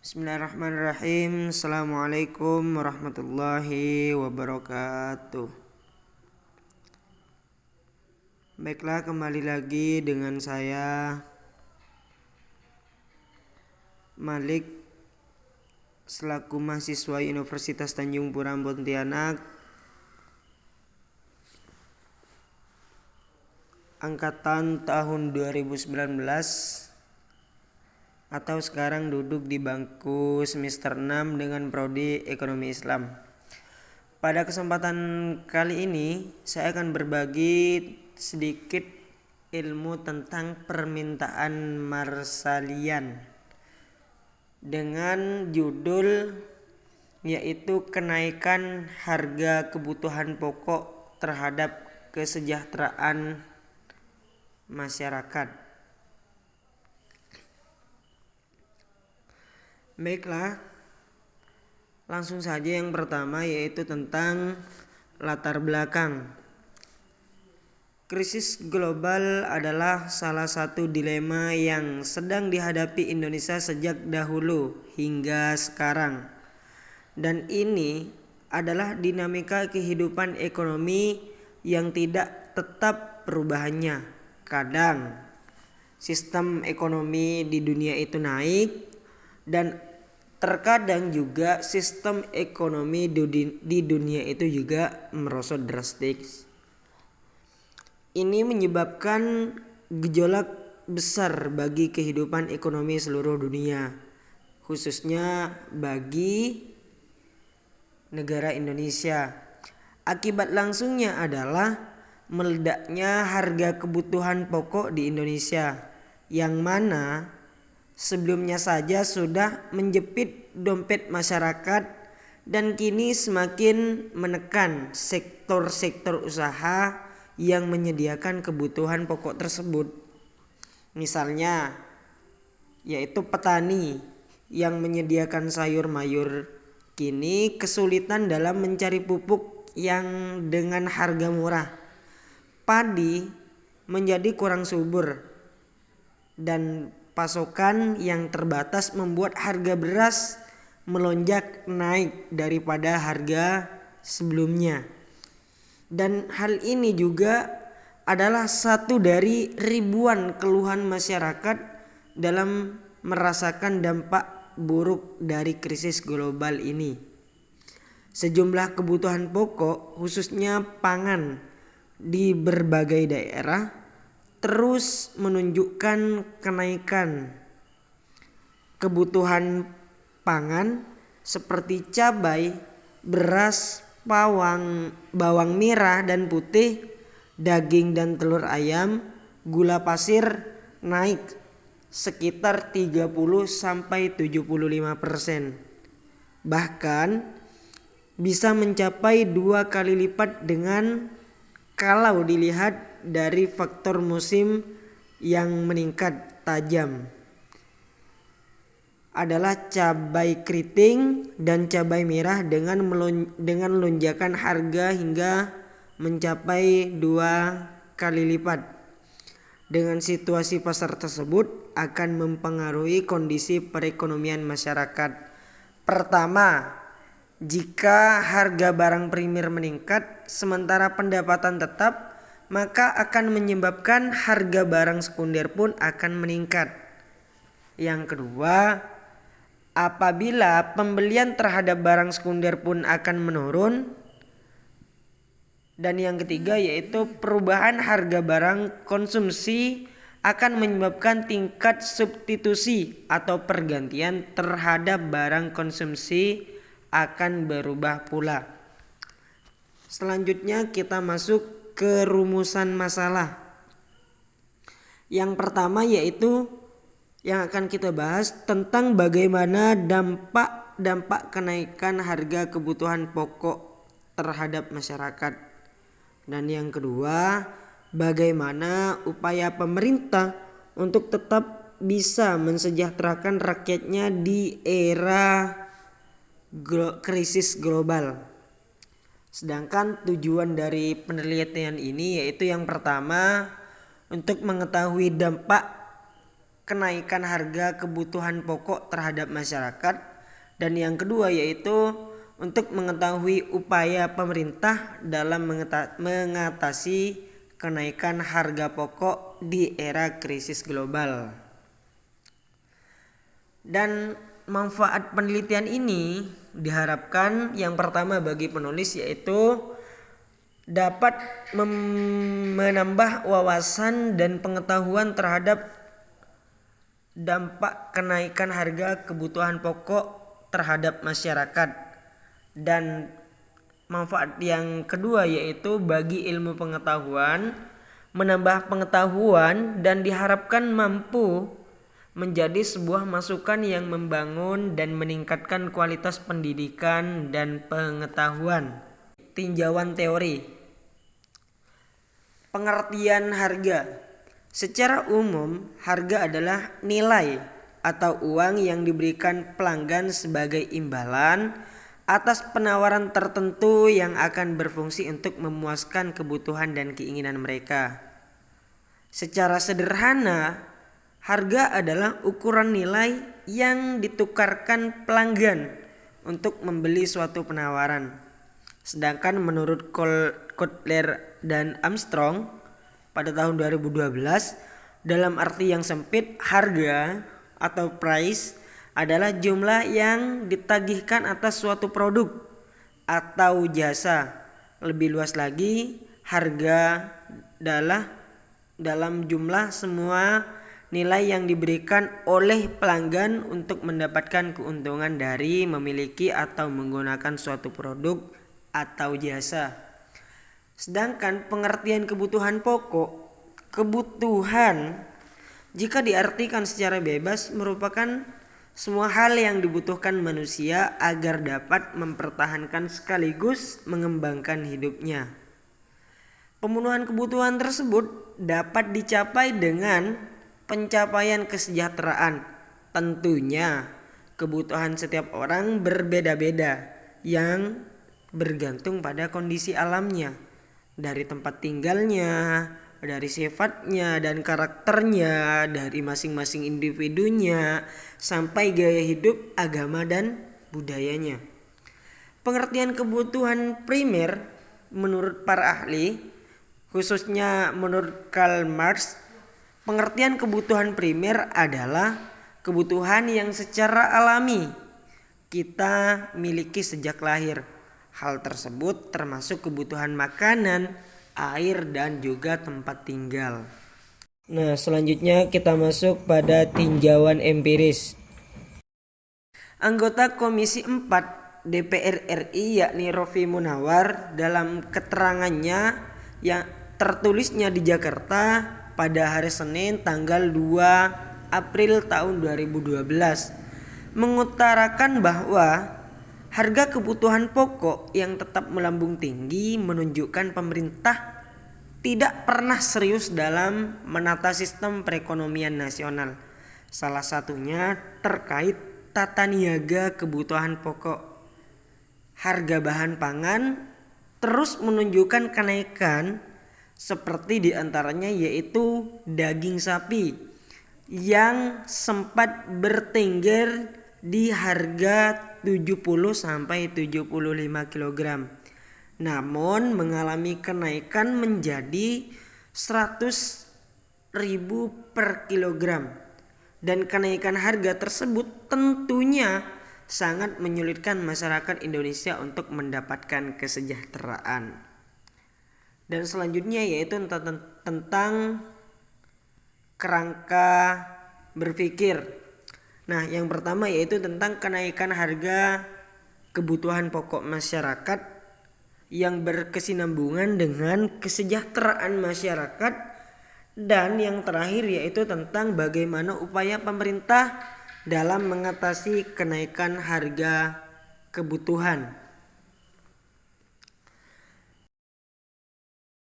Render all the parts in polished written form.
Bismillahirrahmanirrahim. Assalamualaikum warahmatullahi wabarakatuh. Baiklah, kembali lagi dengan saya Malik selaku mahasiswa Universitas Tanjung Pura Pontianak angkatan tahun 2019 atau sekarang duduk di bangku semester 6 dengan prodi Ekonomi Islam. Pada kesempatan kali ini saya akan berbagi sedikit ilmu tentang permintaan Marsalian dengan judul yaitu kenaikan harga kebutuhan pokok terhadap kesejahteraan masyarakat. Baiklah, langsung saja yang pertama yaitu tentang latar belakang. Krisis global adalah salah satu dilema yang sedang dihadapi Indonesia sejak dahulu hingga sekarang. Dan ini adalah dinamika kehidupan ekonomi yang tidak tetap perubahannya. Kadang sistem ekonomi di dunia itu naik dan terkadang juga sistem ekonomi di dunia itu juga merosot drastis. Ini menyebabkan gejolak besar bagi kehidupan ekonomi seluruh dunia, khususnya bagi negara Indonesia. Akibat langsungnya adalah meledaknya harga kebutuhan pokok di Indonesia, yang mana sebelumnya saja sudah menjepit dompet masyarakat dan kini semakin menekan sektor-sektor usaha yang menyediakan kebutuhan pokok tersebut. Misalnya yaitu petani yang menyediakan sayur mayur kini kesulitan dalam mencari pupuk yang dengan harga murah. Padi menjadi kurang subur dan pasokan yang terbatas membuat harga beras melonjak naik daripada harga sebelumnya. Dan hal ini juga adalah satu dari ribuan keluhan masyarakat dalam merasakan dampak buruk dari krisis global ini. Sejumlah kebutuhan pokok, khususnya pangan di berbagai daerah, terus menunjukkan kenaikan. Kebutuhan pangan seperti cabai, beras, bawang merah dan putih, daging dan telur ayam, gula pasir naik sekitar 30-75%. Bahkan bisa mencapai 2 kali lipat dengan kalau dilihat dari faktor musim yang meningkat tajam adalah cabai keriting dan cabai merah dengan lonjakan harga hingga mencapai 2 kali lipat. Dengan situasi pasar tersebut akan mempengaruhi kondisi perekonomian masyarakat. Pertama, jika harga barang primer meningkat sementara pendapatan tetap, maka akan menyebabkan harga barang sekunder pun akan meningkat. Yang kedua, apabila pembelian terhadap barang sekunder pun akan menurun. Dan yang ketiga yaitu perubahan harga barang konsumsi akan menyebabkan tingkat substitusi atau pergantian terhadap barang konsumsi akan berubah pula. Selanjutnya kita masuk ke rumusan masalah. Yang pertama yaitu yang akan kita bahas tentang bagaimana dampak kenaikan harga kebutuhan pokok terhadap masyarakat. Dan yang kedua, bagaimana upaya pemerintah untuk tetap bisa mensejahterakan rakyatnya di era krisis global. Sedangkan tujuan dari penelitian ini yaitu yang pertama untuk mengetahui dampak kenaikan harga kebutuhan pokok terhadap masyarakat, dan yang kedua yaitu untuk mengetahui upaya pemerintah dalam mengatasi kenaikan harga pokok di era krisis global. Dan manfaat penelitian ini diharapkan yang pertama bagi penulis yaitu dapat menambah wawasan dan pengetahuan terhadap dampak kenaikan harga kebutuhan pokok terhadap masyarakat. Dan manfaat yang kedua yaitu bagi ilmu pengetahuan, menambah pengetahuan dan diharapkan mampu menjadi sebuah masukan yang membangun dan meningkatkan kualitas pendidikan dan pengetahuan. Tinjauan teori. Pengertian harga. Secara umum, harga adalah nilai atau uang yang diberikan pelanggan sebagai imbalan atas penawaran tertentu yang akan berfungsi untuk memuaskan kebutuhan dan keinginan mereka. Secara sederhana, harga adalah ukuran nilai yang ditukarkan pelanggan untuk membeli suatu penawaran. Sedangkan menurut Kotler dan Armstrong pada tahun 2012, dalam arti yang sempit, harga atau price adalah jumlah yang ditagihkan atas suatu produk atau jasa. Lebih luas lagi, harga adalah dalam jumlah semua nilai yang diberikan oleh pelanggan untuk mendapatkan keuntungan dari memiliki atau menggunakan suatu produk atau jasa. Sedangkan pengertian kebutuhan pokok, kebutuhan jika diartikan secara bebas merupakan semua hal yang dibutuhkan manusia agar dapat mempertahankan sekaligus mengembangkan hidupnya. Pemenuhan kebutuhan tersebut dapat dicapai dengan pencapaian kesejahteraan. Tentunya kebutuhan setiap orang berbeda-beda yang bergantung pada kondisi alamnya, dari tempat tinggalnya, dari sifatnya dan karakternya, dari masing-masing individunya, sampai gaya hidup, agama, dan budayanya. Pengertian kebutuhan primer menurut para ahli, khususnya menurut Karl Marx, pengertian kebutuhan primer adalah kebutuhan yang secara alami kita miliki sejak lahir. Hal tersebut termasuk kebutuhan makanan, air, dan juga tempat tinggal. Nah, selanjutnya kita masuk pada tinjauan empiris. Anggota Komisi 4 DPR RI yakni Rofi Munawar dalam keterangannya yang tertulisnya di Jakarta pada hari Senin tanggal 2 April tahun 2012 mengutarakan bahwa harga kebutuhan pokok yang tetap melambung tinggi menunjukkan pemerintah tidak pernah serius dalam menata sistem perekonomian nasional. Salah satunya terkait tata niaga kebutuhan pokok. Harga bahan pangan terus menunjukkan kenaikan, seperti diantaranya yaitu daging sapi yang sempat bertengger di harga 70 sampai 75 kg. Namun mengalami kenaikan menjadi 100.000 per kilogram. Dan kenaikan harga tersebut tentunya sangat menyulitkan masyarakat Indonesia untuk mendapatkan kesejahteraan. Dan selanjutnya yaitu tentang kerangka berpikir. Nah, yang pertama yaitu tentang kenaikan harga kebutuhan pokok masyarakat yang berkesinambungan dengan kesejahteraan masyarakat, dan yang terakhir yaitu tentang bagaimana upaya pemerintah dalam mengatasi kenaikan harga kebutuhan.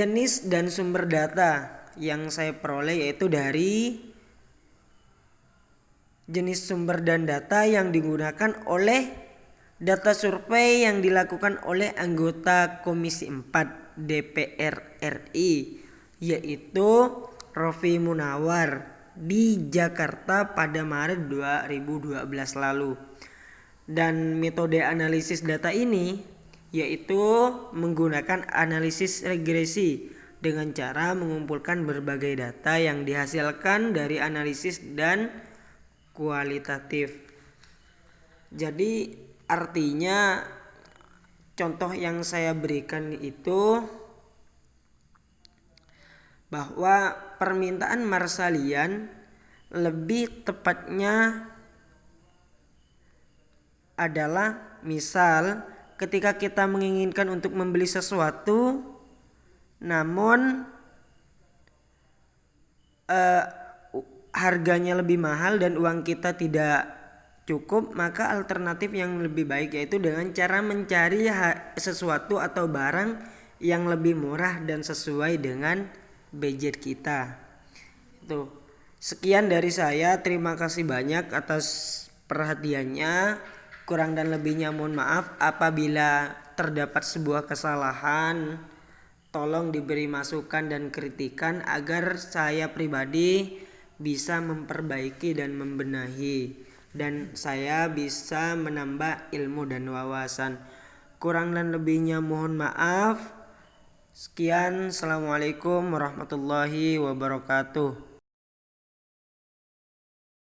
Jenis dan sumber data yang saya peroleh yaitu dari jenis sumber dan data yang digunakan oleh data survei yang dilakukan oleh anggota Komisi 4 DPR RI yaitu Rofi Munawar di Jakarta pada Maret 2012 lalu. Dan metode analisis data ini yaitu menggunakan analisis regresi dengan cara mengumpulkan berbagai data yang dihasilkan dari analisis dan kualitatif. Jadi artinya contoh yang saya berikan itu bahwa permintaan Marsalian lebih tepatnya adalah misal ketika kita menginginkan untuk membeli sesuatu namun harganya lebih mahal dan uang kita tidak cukup, maka alternatif yang lebih baik yaitu dengan cara mencari sesuatu atau barang yang lebih murah dan sesuai dengan budget kita. Itu. Sekian dari saya. Terima kasih banyak atas perhatiannya. Kurang dan lebihnya mohon maaf. Apabila terdapat sebuah kesalahan, tolong diberi masukan dan kritikan agar saya pribadi bisa memperbaiki dan membenahi, dan saya bisa menambah ilmu dan wawasan. Kurang dan lebihnya mohon maaf. Sekian, assalamualaikum warahmatullahi wabarakatuh.